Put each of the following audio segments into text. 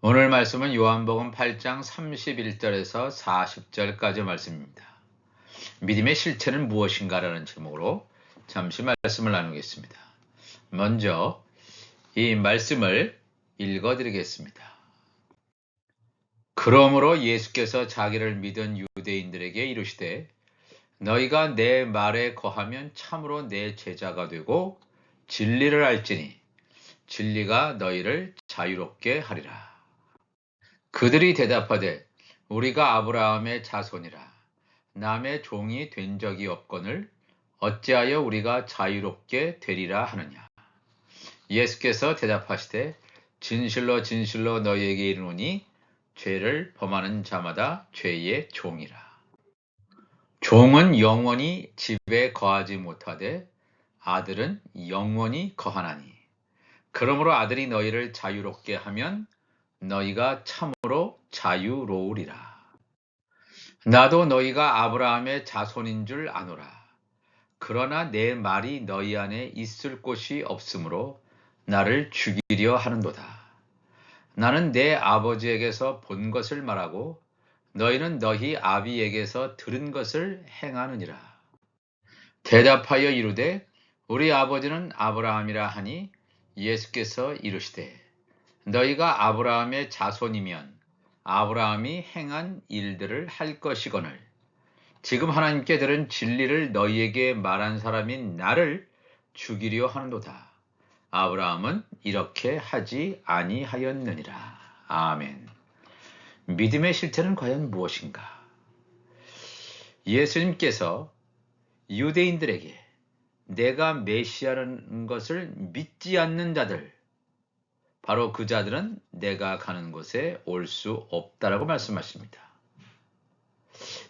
오늘 말씀은 요한복음 8장 31절에서 40절까지 말씀입니다. 믿음의 실체는 무엇인가라는 제목으로 잠시 말씀을 나누겠습니다. 먼저 이 말씀을 읽어드리겠습니다. 그러므로 예수께서 자기를 믿은 유대인들에게 이르시되 너희가 내 말에 거하면 참으로 내 제자가 되고 진리를 알지니 진리가 너희를 자유롭게 하리라. 그들이 대답하되 우리가 아브라함의 자손이라 남의 종이 된 적이 없거늘 어찌하여 우리가 자유롭게 되리라 하느냐. 예수께서 대답하시되 진실로 진실로 너희에게 이르노니 죄를 범하는 자마다 죄의 종이라. 종은 영원히 집에 거하지 못하되 아들은 영원히 거하나니 그러므로 아들이 너희를 자유롭게 하면 너희가 참으로 자유로우리라. 나도 너희가 아브라함의 자손인 줄 아노라. 그러나 내 말이 너희 안에 있을 곳이 없으므로 나를 죽이려 하는도다. 나는 내 아버지에게서 본 것을 말하고 너희는 너희 아비에게서 들은 것을 행하느니라. 대답하여 이르되 우리 아버지는 아브라함이라 하니 예수께서 이르시되 너희가 아브라함의 자손이면 아브라함이 행한 일들을 할 것이거늘 지금 하나님께 들은 진리를 너희에게 말한 사람인 나를 죽이려 하는도다. 아브라함은 이렇게 하지 아니하였느니라. 아멘. 믿음의 실체는 과연 무엇인가? 예수님께서 유대인들에게 내가 메시아라는 것을 믿지 않는 자들, 바로 그 자들은 내가 가는 곳에 올 수 없다라고 말씀하십니다.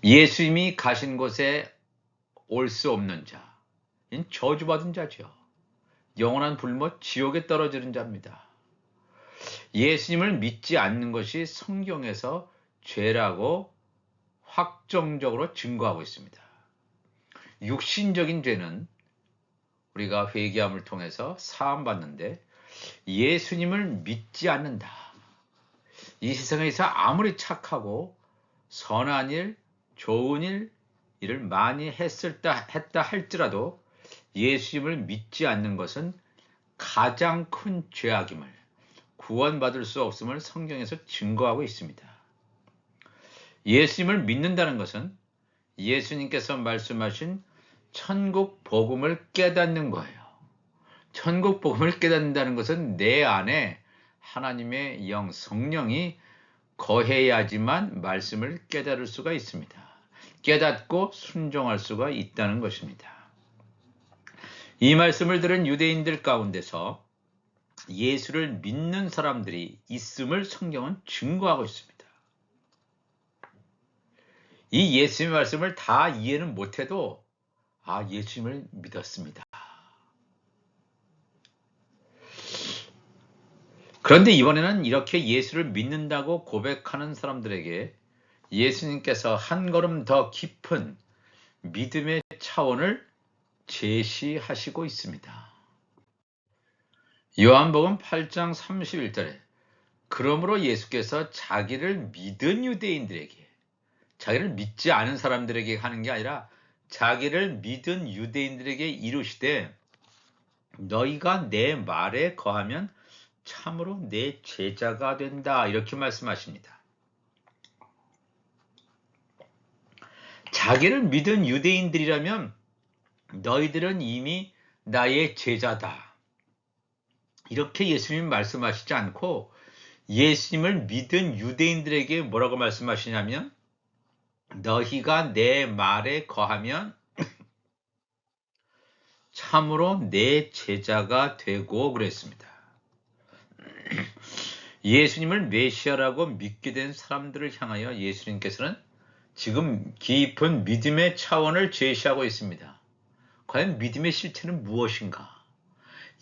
예수님이 가신 곳에 올 수 없는 자, 저주받은 자죠. 영원한 불못 지옥에 떨어지는 자입니다. 예수님을 믿지 않는 것이 성경에서 죄라고 확정적으로 증거하고 있습니다. 육신적인 죄는 우리가 회개함을 통해서 사함받는데 예수님을 믿지 않는다. 이 세상에서 아무리 착하고 선한 일, 좋은 일을 많이 했다 할지라도 예수님을 믿지 않는 것은 가장 큰 죄악임을, 구원받을 수 없음을 성경에서 증거하고 있습니다. 예수님을 믿는다는 것은 예수님께서 말씀하신 천국 복음을 깨닫는 거예요. 천국 복음을 깨닫는다는 것은 내 안에 하나님의 영, 성령이 거해야지만 말씀을 깨달을 수가 있습니다. 깨닫고 순종할 수가 있다는 것입니다. 이 말씀을 들은 유대인들 가운데서 예수를 믿는 사람들이 있음을 성경은 증거하고 있습니다. 이 예수님의 말씀을 다 이해는 못해도 예수님을 믿었습니다. 그런데 이번에는 이렇게 예수를 믿는다고 고백하는 사람들에게 예수님께서 한 걸음 더 깊은 믿음의 차원을 제시하시고 있습니다. 요한복음 8장 31절에 그러므로 예수께서 자기를 믿은 유대인들에게, 자기를 믿지 않은 사람들에게 하는 게 아니라 자기를 믿은 유대인들에게 이르시되 너희가 내 말에 거하면 참으로 내 제자가 된다, 이렇게 말씀하십니다. 자기를 믿은 유대인들이라면 너희들은 이미 나의 제자다, 이렇게 예수님 말씀하시지 않고 예수님을 믿은 유대인들에게 뭐라고 말씀하시냐면 너희가 내 말에 거하면 참으로 내 제자가 되고 그랬습니다. 예수님을 메시아라고 믿게 된 사람들을 향하여 예수님께서는 지금 깊은 믿음의 차원을 제시하고 있습니다. 과연 믿음의 실체는 무엇인가?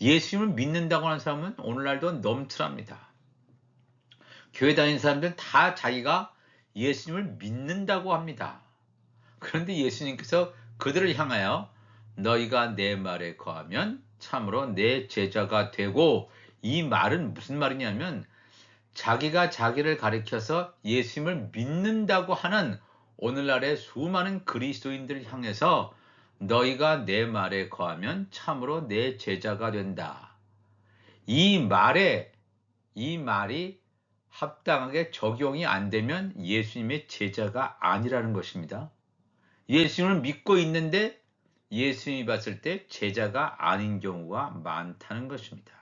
예수님을 믿는다고 하는 사람은 오늘날도 넘쳐납니다. 교회 다니는 사람들은 다 자기가 예수님을 믿는다고 합니다. 그런데 예수님께서 그들을 향하여 너희가 내 말에 거하면 참으로 내 제자가 되고, 이 말은 무슨 말이냐면 자기가 자기를 가리켜서 예수님을 믿는다고 하는 오늘날의 수많은 그리스도인들을 향해서 너희가 내 말에 거하면 참으로 내 제자가 된다. 이 말이 합당하게 적용이 안 되면 예수님의 제자가 아니라는 것입니다. 예수님을 믿고 있는데 예수님이 봤을 때 제자가 아닌 경우가 많다는 것입니다.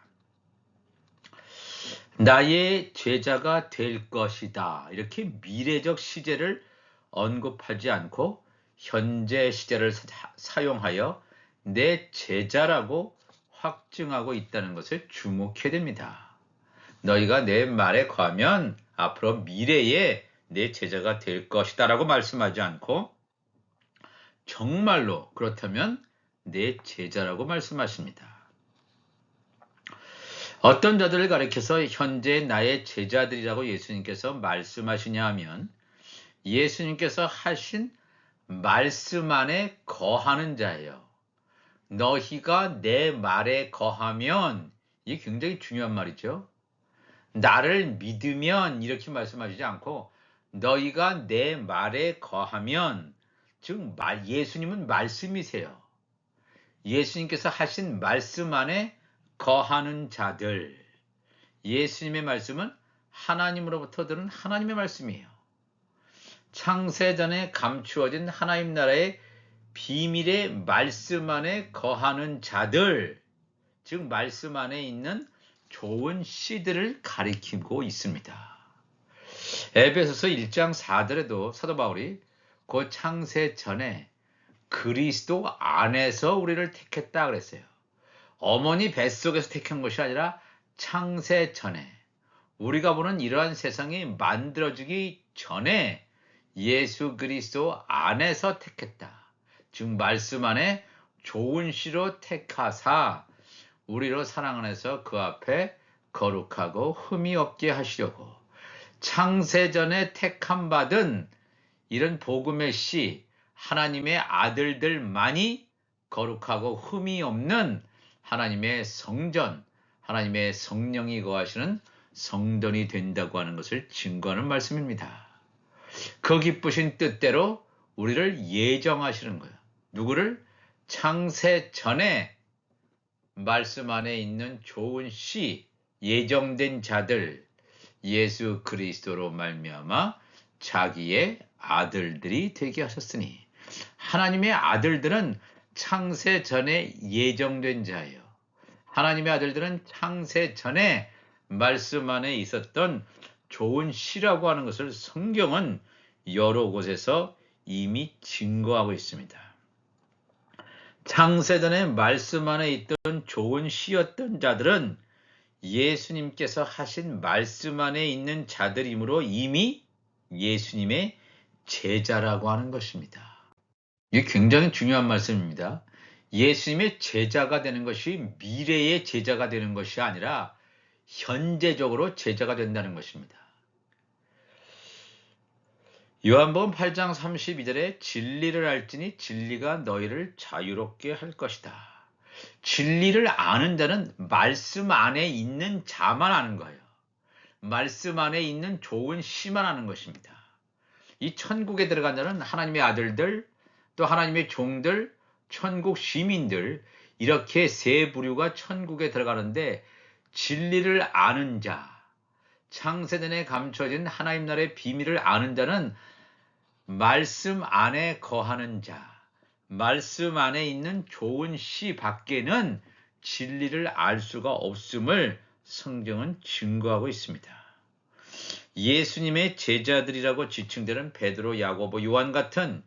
나의 제자가 될 것이다. 이렇게 미래적 시제를 언급하지 않고 현재 시제를 사용하여 내 제자라고 확증하고 있다는 것을 주목해야 됩니다. 너희가 내 말에 거하면 앞으로 미래에 내 제자가 될 것이다 라고 말씀하지 않고 정말로 그렇다면 내 제자라고 말씀하십니다. 어떤 자들을 가리켜서 현재 나의 제자들이라고 예수님께서 말씀하시냐 하면 예수님께서 하신 말씀 안에 거하는 자예요. 너희가 내 말에 거하면, 이게 굉장히 중요한 말이죠. 나를 믿으면 이렇게 말씀하시지 않고 너희가 내 말에 거하면, 즉 예수님은 말씀이세요. 예수님께서 하신 말씀 안에 거하는 자들, 예수님의 말씀은 하나님으로부터 들은 하나님의 말씀이에요. 창세전에 감추어진 하나님 나라의 비밀의 말씀 안에 거하는 자들, 즉 말씀 안에 있는 좋은 씨들을 가리키고 있습니다. 에베소서 1장 4절에도 사도 바울이 그 창세전에 그리스도 안에서 우리를 택했다 그랬어요. 어머니 뱃속에서 택한 것이 아니라 창세 전에, 우리가 보는 이러한 세상이 만들어지기 전에 예수 그리스도 안에서 택했다. 즉 말씀 안에 좋은 씨로 택하사 우리로 사랑 안에서 그 앞에 거룩하고 흠이 없게 하시려고 창세 전에 택함 받은 이런 복음의 씨, 하나님의 아들들만이 거룩하고 흠이 없는 하나님의 성전, 하나님의 성령이 거하시는 성전이 된다고 하는 것을 증거하는 말씀입니다. 그 기쁘신 뜻대로 우리를 예정하시는 거예요. 누구를? 창세 전에 말씀 안에 있는 좋은 씨, 예정된 자들, 예수 그리스도로 말미암아 자기의 아들들이 되게 하셨으니, 하나님의 아들들은 창세 전에 예정된 자예요. 하나님의 아들들은 창세 전에 말씀 안에 있었던 좋은 씨라고 하는 것을 성경은 여러 곳에서 이미 증거하고 있습니다. 창세 전에 말씀 안에 있던 좋은 씨였던 자들은 예수님께서 하신 말씀 안에 있는 자들이므로 이미 예수님의 제자라고 하는 것입니다. 이게 굉장히 중요한 말씀입니다. 예수님의 제자가 되는 것이 미래의 제자가 되는 것이 아니라 현재적으로 제자가 된다는 것입니다. 요한복음 8장 32절에 진리를 알지니 진리가 너희를 자유롭게 할 것이다. 진리를 아는 자는 말씀 안에 있는 자만 아는 거예요. 말씀 안에 있는 좋은 씨만 아는 것입니다. 이 천국에 들어간 자는 하나님의 아들들, 또 하나님의 종들, 천국 시민들, 이렇게 세 부류가 천국에 들어가는데 진리를 아는 자, 창세전에 감춰진 하나님 나라의 비밀을 아는 자는 말씀 안에 거하는 자, 말씀 안에 있는 좋은 씨 밖에는 진리를 알 수가 없음을 성경은 증거하고 있습니다. 예수님의 제자들이라고 지칭되는 베드로, 야고보, 요한 같은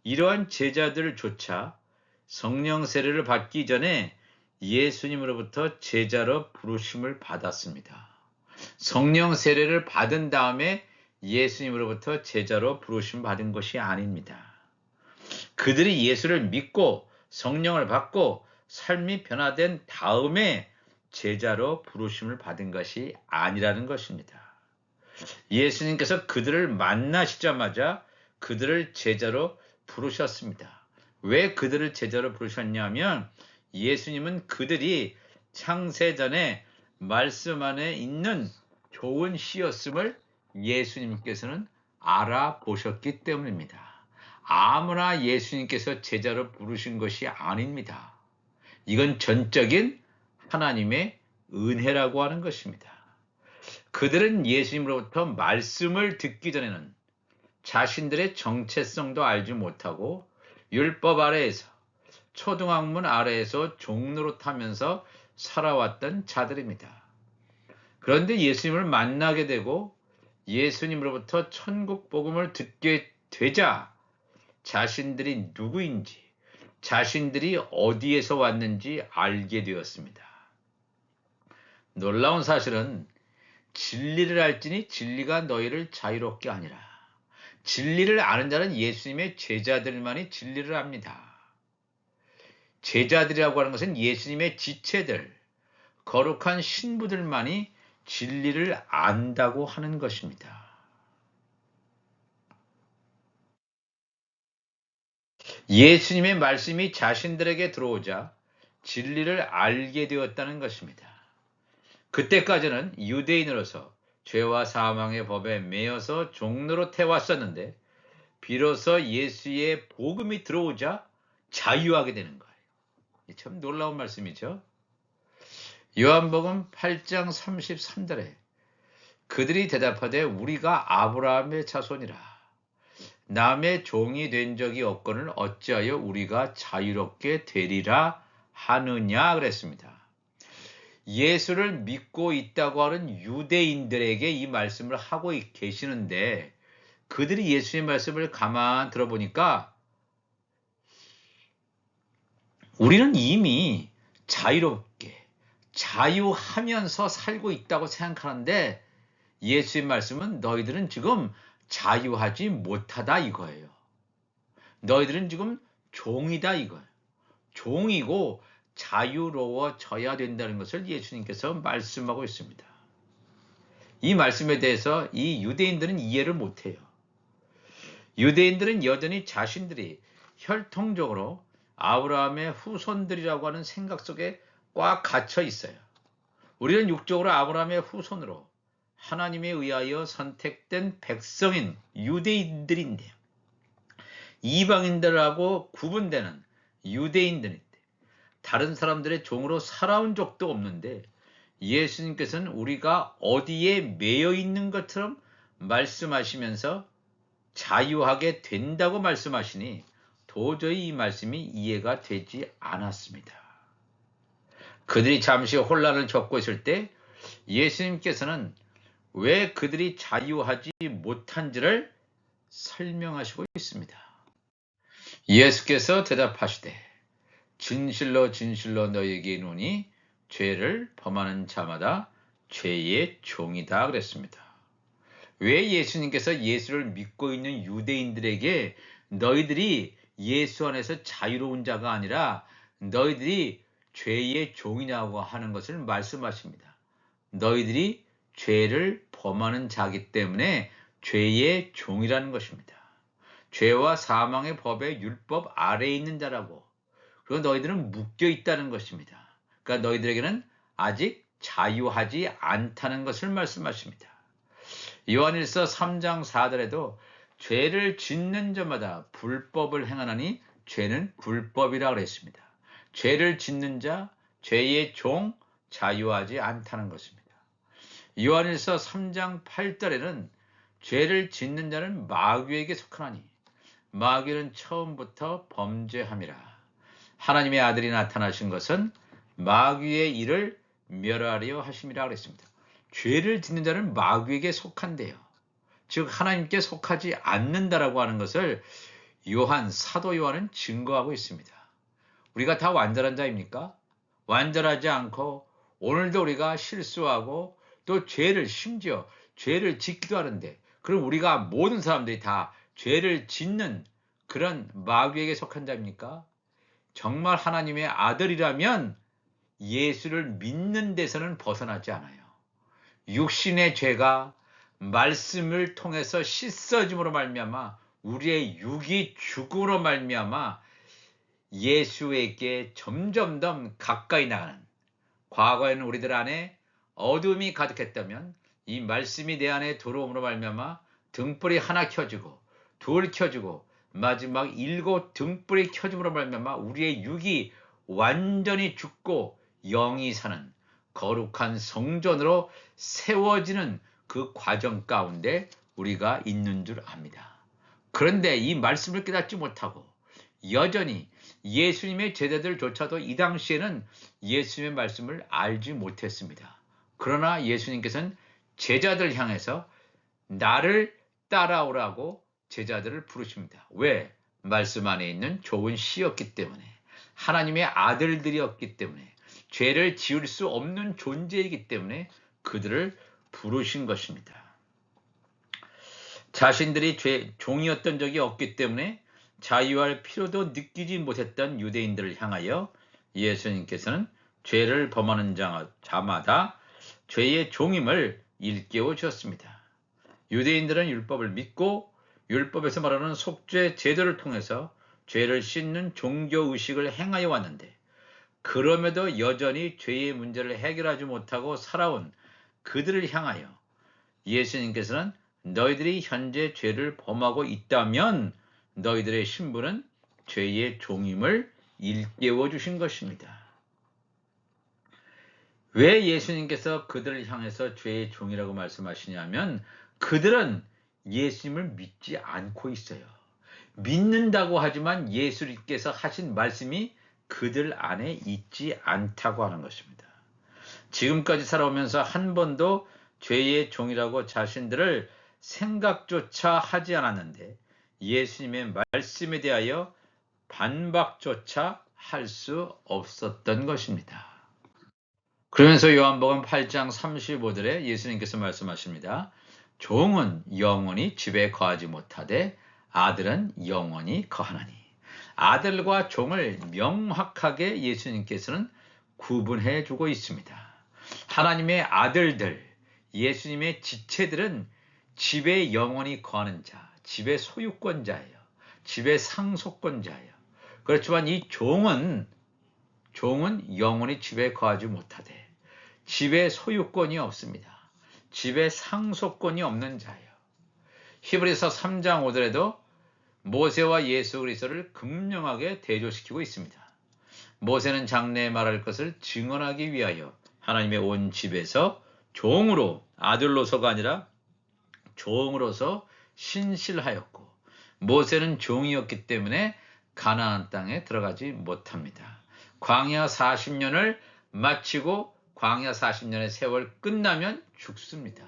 이러한 제자들조차 성령 세례를 받기 전에 예수님으로부터 제자로 부르심을 받았습니다. 성령 세례를 받은 다음에 예수님으로부터 제자로 부르심 받은 것이 아닙니다. 그들이 예수를 믿고 성령을 받고 삶이 변화된 다음에 제자로 부르심을 받은 것이 아니라는 것입니다. 예수님께서 그들을 만나시자마자 그들을 제자로 부르셨습니다. 왜 그들을 제자로 부르셨냐면 예수님은 그들이 창세전에 말씀 안에 있는 좋은 씨였음을 예수님께서는 알아보셨기 때문입니다. 아무나 예수님께서 제자로 부르신 것이 아닙니다. 이건 전적인 하나님의 은혜라고 하는 것입니다. 그들은 예수님으로부터 말씀을 듣기 전에는 자신들의 정체성도 알지 못하고 율법 아래에서, 초등학문 아래에서 종노릇하면서 살아왔던 자들입니다. 그런데 예수님을 만나게 되고 예수님으로부터 천국 복음을 듣게 되자 자신들이 누구인지, 자신들이 어디에서 왔는지 알게 되었습니다. 놀라운 사실은 진리를 알지니 진리가 너희를 자유롭게 하니라. 진리를 아는 자는 예수님의 제자들만이 진리를 압니다. 제자들이라고 하는 것은 예수님의 지체들, 거룩한 신부들만이 진리를 안다고 하는 것입니다. 예수님의 말씀이 자신들에게 들어오자 진리를 알게 되었다는 것입니다. 그때까지는 유대인으로서 죄와 사망의 법에 매여서 종로로 태웠었는데 비로소 예수의 복음이 들어오자 자유하게 되는 거예요. 참 놀라운 말씀이죠. 요한복음 8장 33절에 그들이 대답하되 우리가 아브라함의 자손이라 남의 종이 된 적이 없거늘 어찌하여 우리가 자유롭게 되리라 하느냐 그랬습니다. 예수를 믿고 있다고 하는 유대인들에게 이 말씀을 하고 계시는데 그들이 예수의 말씀을 가만 들어보니까 우리는 이미 자유롭게 자유하면서 살고 있다고 생각하는데 예수의 말씀은 너희들은 지금 자유하지 못하다 이거예요. 너희들은 지금 종이다 이거예요. 종이고 자유로워져야 된다는 것을 예수님께서 말씀하고 있습니다. 이 말씀에 대해서 이 유대인들은 이해를 못해요. 유대인들은 여전히 자신들이 혈통적으로 아브라함의 후손들이라고 하는 생각 속에 꽉 갇혀 있어요. 우리는 육적으로 아브라함의 후손으로 하나님에 의하여 선택된 백성인 유대인들인데 이방인들하고 구분되는 유대인들인데 다른 사람들의 종으로 살아온 적도 없는데 예수님께서는 우리가 어디에 매여 있는 것처럼 말씀하시면서 자유하게 된다고 말씀하시니 도저히 이 말씀이 이해가 되지 않았습니다. 그들이 잠시 혼란을 겪고 있을 때 예수님께서는 왜 그들이 자유하지 못한지를 설명하시고 있습니다. 예수께서 대답하시되 진실로 진실로 너희에게 이르노니 죄를 범하는 자마다 죄의 종이다 그랬습니다. 왜 예수님께서 예수를 믿고 있는 유대인들에게 너희들이 예수 안에서 자유로운 자가 아니라 너희들이 죄의 종이냐고 하는 것을 말씀하십니다. 너희들이 죄를 범하는 자기 때문에 죄의 종이라는 것입니다. 죄와 사망의 법의 율법 아래에 있는 자라고 그리고 너희들은 묶여 있다는 것입니다. 그러니까 너희들에게는 아직 자유하지 않다는 것을 말씀하십니다. 요한일서 3장 4절에도 죄를 짓는 자마다 불법을 행하나니 죄는 불법이라 그랬습니다. 죄를 짓는 자, 죄의 종, 자유하지 않다는 것입니다. 요한일서 3장 8절에는 죄를 짓는 자는 마귀에게 속하나니 마귀는 처음부터 범죄함이라. 하나님의 아들이 나타나신 것은 마귀의 일을 멸하려 하심이라 그랬습니다. 죄를 짓는 자는 마귀에게 속한대요. 즉 하나님께 속하지 않는다라고 하는 것을 사도 요한은 증거하고 있습니다. 우리가 다 완전한 자입니까? 완전하지 않고 오늘도 우리가 실수하고 또 심지어 죄를 짓기도 하는데 그럼 우리가 모든 사람들이 다 죄를 짓는 그런 마귀에게 속한 자입니까? 정말 하나님의 아들이라면 예수를 믿는 데서는 벗어나지 않아요. 육신의 죄가 말씀을 통해서 씻어짐으로 말미암아 우리의 육이 죽음으로 말미암아 예수에게 점점 더 가까이 나가는 과거에는 우리들 안에 어둠이 가득했다면 이 말씀이 내 안에 들어옴으로 말미암아 등불이 하나 켜지고 둘 켜지고 마지막 7 등불이 켜짐으로 말미암아 우리의 육이 완전히 죽고 영이 사는 거룩한 성전으로 세워지는 그 과정 가운데 우리가 있는 줄 압니다. 그런데 이 말씀을 깨닫지 못하고 여전히 예수님의 제자들조차도 이 당시에는 예수님의 말씀을 알지 못했습니다. 그러나 예수님께서는 제자들 향해서 나를 따라오라고 제자들을 부르십니다. 왜? 말씀 안에 있는 좋은 씨였기 때문에, 하나님의 아들들이었기 때문에, 죄를 지을 수 없는 존재이기 때문에 그들을 부르신 것입니다. 자신들이 종이었던 적이 없기 때문에 자유할 필요도 느끼지 못했던 유대인들을 향하여 예수님께서는 죄를 범하는 자마다 죄의 종임을 일깨워 주었습니다. 유대인들은 율법을 믿고 율법에서 말하는 속죄 제도를 통해서 죄를 씻는 종교의식을 행하여 왔는데, 그럼에도 여전히 죄의 문제를 해결하지 못하고 살아온 그들을 향하여 예수님께서는 너희들이 현재 죄를 범하고 있다면 너희들의 신분은 죄의 종임을 일깨워 주신 것입니다. 왜 예수님께서 그들을 향해서 죄의 종이라고 말씀하시냐면 그들은 예수님을 믿지 않고 있어요. 믿는다고 하지만 예수님께서 하신 말씀이 그들 안에 있지 않다고 하는 것입니다. 지금까지 살아오면서 한 번도 죄의 종이라고 자신들을 생각조차 하지 않았는데 예수님의 말씀에 대하여 반박조차 할 수 없었던 것입니다. 그러면서 요한복음 8장 35절에 예수님께서 말씀하십니다. 종은 영원히 집에 거하지 못하되 아들은 영원히 거하나니. 아들과 종을 명확하게 예수님께서는 구분해 주고 있습니다. 하나님의 아들들, 예수님의 지체들은 집에 영원히 거하는 자, 집의 소유권자예요. 집의 상속권자예요. 그렇지만 이 종은 영원히 집에 거하지 못하되 집의 소유권이 없습니다. 집의 상속권이 없는 자예요. 히브리서 3장 5절에도 모세와 예수 그리스도를 극명하게 대조시키고 있습니다. 모세는 장래에 말할 것을 증언하기 위하여 하나님의 온 집에서 종으로, 아들로서가 아니라 종으로서 신실하였고, 모세는 종이었기 때문에 가나안 땅에 들어가지 못합니다. 광야 40년을 마치고 광야 40년의 세월 끝나면 죽습니다.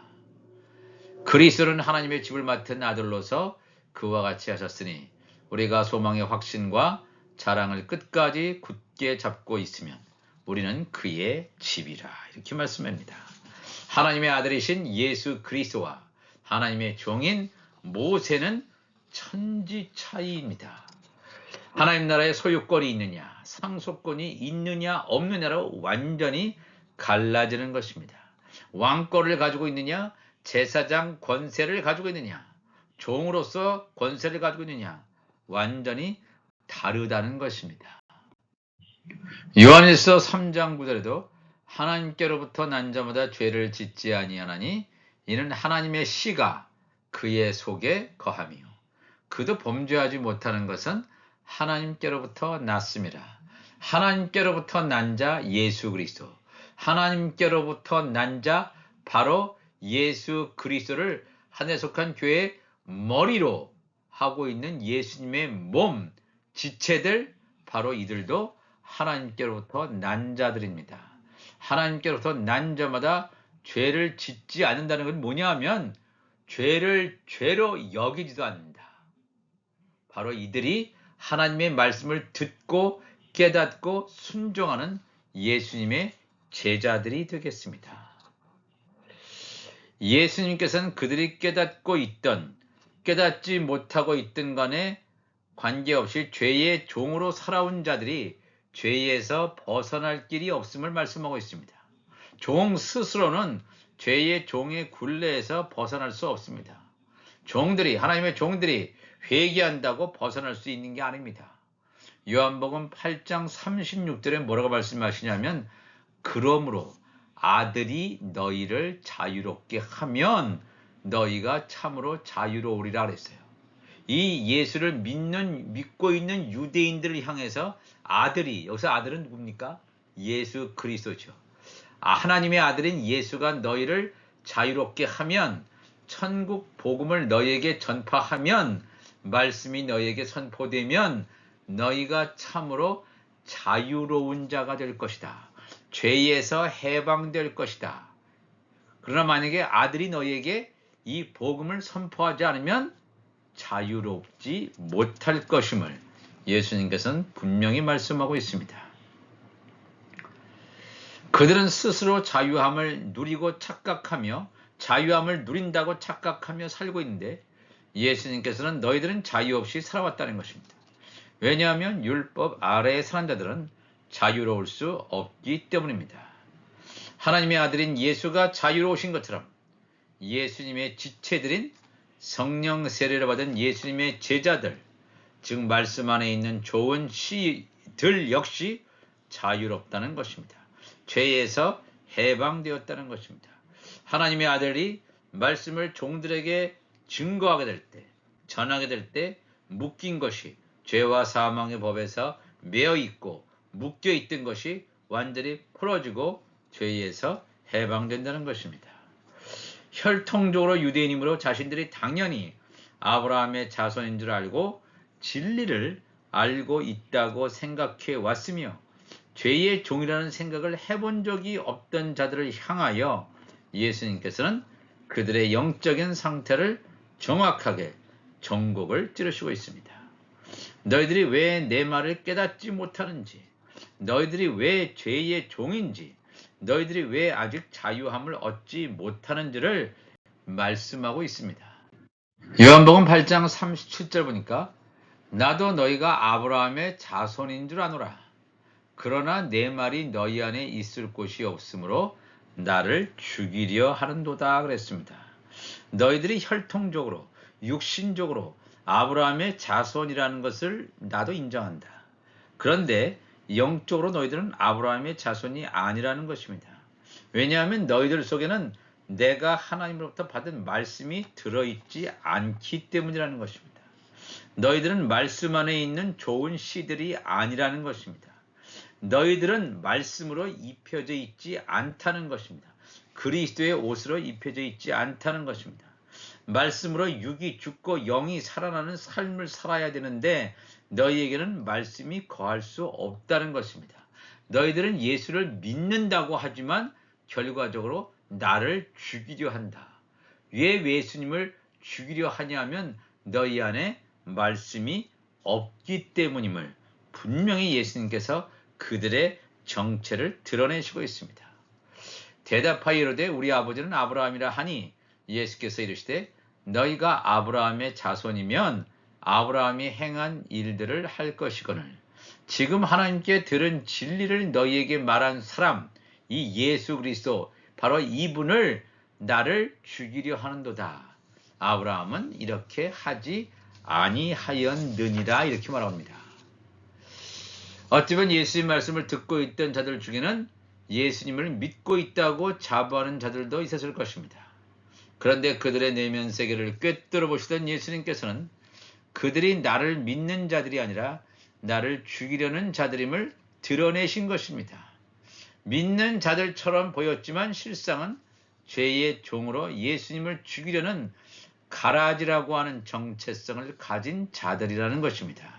그리스도는 하나님의 집을 맡은 아들로서 그와 같이 하셨으니 우리가 소망의 확신과 자랑을 끝까지 굳게 잡고 있으면 우리는 그의 집이라, 이렇게 말씀합니다. 하나님의 아들이신 예수 그리스도와 하나님의 종인 모세는 천지 차이입니다. 하나님 나라의 소유권이 있느냐, 상속권이 있느냐 없느냐로 완전히 갈라지는 것입니다. 왕권을 가지고 있느냐, 제사장 권세를 가지고 있느냐, 종으로서 권세를 가지고 있느냐, 완전히 다르다는 것입니다. 요한일서 3장 9절에도 하나님께로부터 난 자마다 죄를 짓지 아니하나니 이는 하나님의 씨가 그의 속에 거함이요 그도 범죄하지 못하는 것은 하나님께로부터 났습니다. 하나님께로부터 난 자 예수 그리스도, 하나님께로부터 난 자 바로 예수 그리스도를 하나님에 속한 교회의 머리로 하고 있는 예수님의 몸, 지체들, 바로 이들도 하나님께로부터 난 자들입니다. 하나님께로부터 난 자마다 죄를 짓지 않는다는 건 뭐냐 하면 죄를 죄로 여기지도 않는다. 바로 이들이 하나님의 말씀을 듣고 깨닫고 순종하는 예수님의 제자들이 되겠습니다. 예수님께서는 그들이 깨닫고 있던 깨닫지 못하고 있던 간에 관계없이 죄의 종으로 살아온 자들이 죄에서 벗어날 길이 없음을 말씀하고 있습니다. 종 스스로는 죄의 종의 굴레에서 벗어날 수 없습니다. 하나님의 종들이 회개한다고 벗어날 수 있는 게 아닙니다. 요한복음 8장 36절에 뭐라고 말씀하시냐면 그러므로 아들이 너희를 자유롭게 하면 너희가 참으로 자유로우리라 그랬어요. 이 예수를 믿고 있는 유대인들을 향해서 아들이, 여기서 아들은 누굽니까? 예수 그리스도죠. 하나님의 아들인 예수가 너희를 자유롭게 하면, 천국 복음을 너희에게 전파하면, 말씀이 너희에게 선포되면 너희가 참으로 자유로운 자가 될 것이다. 죄에서 해방될 것이다. 그러나 만약에 아들이 너희에게 이 복음을 선포하지 않으면 자유롭지 못할 것임을 예수님께서는 분명히 말씀하고 있습니다. 그들은 스스로 자유함을 누리고 착각하며, 자유함을 누린다고 착각하며 살고 있는데, 예수님께서는 너희들은 자유 없이 살아왔다는 것입니다. 왜냐하면 율법 아래에 사는 자들은 자유로울 수 없기 때문입니다. 하나님의 아들인 예수가 자유로우신 것처럼 예수님의 지체들인 성령 세례를 받은 예수님의 제자들, 즉 말씀 안에 있는 좋은 씨들 역시 자유롭다는 것입니다. 죄에서 해방되었다는 것입니다. 하나님의 아들이 말씀을 종들에게 증거하게 될 때, 전하게 될 때 묶인 것이, 죄와 사망의 법에서 매여 있고 묶여 있던 것이 완전히 풀어지고 죄에서 해방된다는 것입니다. 혈통적으로 유대인이므로 자신들이 당연히 아브라함의 자손인 줄 알고 진리를 알고 있다고 생각해 왔으며, 죄의 종이라는 생각을 해본 적이 없던 자들을 향하여 예수님께서는 그들의 영적인 상태를 정확하게 정곡을 찌르시고 있습니다. 너희들이 왜 내 말을 깨닫지 못하는지, 너희들이 왜 죄의 종인지, 너희들이 왜 아직 자유함을 얻지 못하는지를 말씀하고 있습니다. 요한복음 8장 37절 보니까 나도 너희가 아브라함의 자손인 줄 아노라. 그러나 내 말이 너희 안에 있을 곳이 없으므로 나를 죽이려 하는도다 그랬습니다. 너희들이 혈통적으로, 육신적으로 아브라함의 자손이라는 것을 나도 인정한다. 그런데 영적으로 너희들은 아브라함의 자손이 아니라는 것입니다. 왜냐하면 너희들 속에는 내가 하나님으로부터 받은 말씀이 들어있지 않기 때문이라는 것입니다. 너희들은 말씀 안에 있는 좋은 씨들이 아니라는 것입니다. 너희들은 말씀으로 입혀져 있지 않다는 것입니다. 그리스도의 옷으로 입혀져 있지 않다는 것입니다. 말씀으로 육이 죽고 영이 살아나는 삶을 살아야 되는데 너희에게는 말씀이 거할 수 없다는 것입니다. 너희들은 예수를 믿는다고 하지만 결과적으로 나를 죽이려 한다. 왜 예수님을 죽이려 하냐면 너희 안에 말씀이 없기 때문임을 분명히 예수님께서 그들의 정체를 드러내시고 있습니다. 대답하여 이르되 우리 아버지는 아브라함이라 하니 예수께서 이르시되 너희가 아브라함의 자손이면 아브라함이 행한 일들을 할 것이거늘 지금 하나님께 들은 진리를 너희에게 말한 사람 이 예수 그리스도 바로 이분을 나를 죽이려 하는도다. 아브라함은 이렇게 하지 아니하였느니라 이렇게 말합니다. 어쩌면 예수님 말씀을 듣고 있던 자들 중에는 예수님을 믿고 있다고 자부하는 자들도 있었을 것입니다. 그런데 그들의 내면 세계를 꿰뚫어 보시던 예수님께서는 그들이 나를 믿는 자들이 아니라 나를 죽이려는 자들임을 드러내신 것입니다. 믿는 자들처럼 보였지만 실상은 죄의 종으로 예수님을 죽이려는 가라지라고 하는 정체성을 가진 자들이라는 것입니다.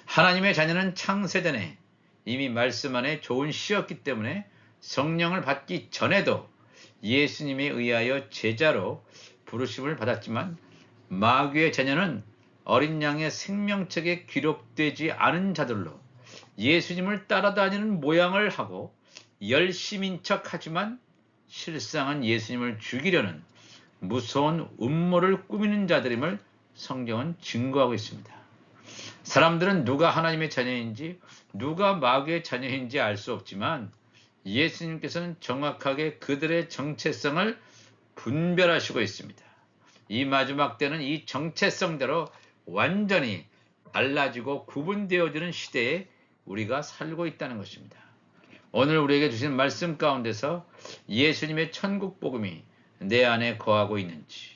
하나님의 자녀는 창세전에 이미 말씀 안에 좋은 씨였기 때문에 성령을 받기 전에도 예수님에 의하여 제자로 부르심을 받았지만 마귀의 자녀는 어린 양의 생명책에 기록되지 않은 자들로 예수님을 따라다니는 모양을 하고 열심인 척하지만 실상은 예수님을 죽이려는 무서운 음모를 꾸미는 자들임을 성경은 증거하고 있습니다. 사람들은 누가 하나님의 자녀인지 누가 마귀의 자녀인지 알 수 없지만 예수님께서는 정확하게 그들의 정체성을 분별하시고 있습니다. 이 마지막 때는 이 정체성대로 완전히 달라지고 구분되어지는 시대에 우리가 살고 있다는 것입니다. 오늘 우리에게 주신 말씀 가운데서 예수님의 천국 복음이 내 안에 거하고 있는지,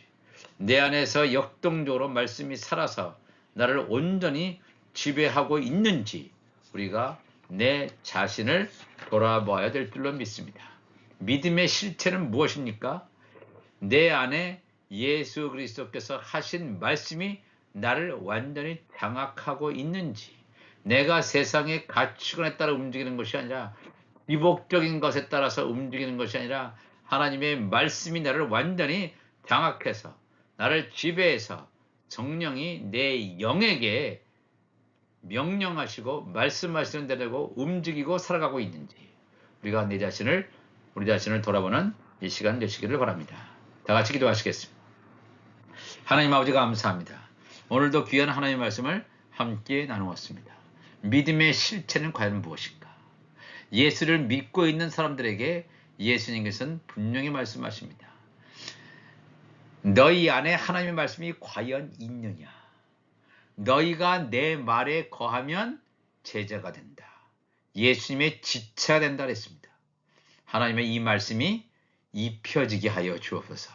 내 안에서 역동적으로 말씀이 살아서 나를 온전히 지배하고 있는지 우리가 내 자신을 돌아봐야 될 줄로 믿습니다. 믿음의 실체는 무엇입니까? 내 안에 예수 그리스도께서 하신 말씀이 나를 완전히 장악하고 있는지, 내가 세상의 가치관에 따라 움직이는 것이 아니라 비복적인 것에 따라서 움직이는 것이 아니라 하나님의 말씀이 나를 완전히 장악해서 나를 지배해서 성령이 내 영에게 명령하시고 말씀하시는 대로 움직이고 살아가고 있는지 우리가 우리 자신을 돌아보는 이 시간 되시기를 바랍니다. 다 같이 기도하시겠습니다. 하나님 아버지 감사합니다. 오늘도 귀한 하나님의 말씀을 함께 나누었습니다. 믿음의 실체는 과연 무엇인가? 예수를 믿고 있는 사람들에게 예수님께서는 분명히 말씀하십니다. 너희 안에 하나님의 말씀이 과연 있느냐? 너희가 내 말에 거하면 제자가 된다. 예수님의 지체가 된다 그랬습니다. 하나님의 이 말씀이 입혀지게 하여 주옵소서.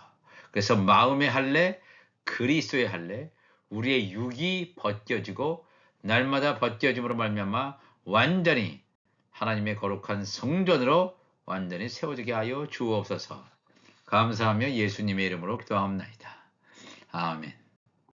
그래서 마음의 할례, 그리스도의 할례, 우리의 육이 벗겨지고 날마다 벗겨짐으로 말미암아 완전히 하나님의 거룩한 성전으로 완전히 세워지게 하여 주옵소서. 감사하며 예수님의 이름으로 기도하옵나이다. 아멘.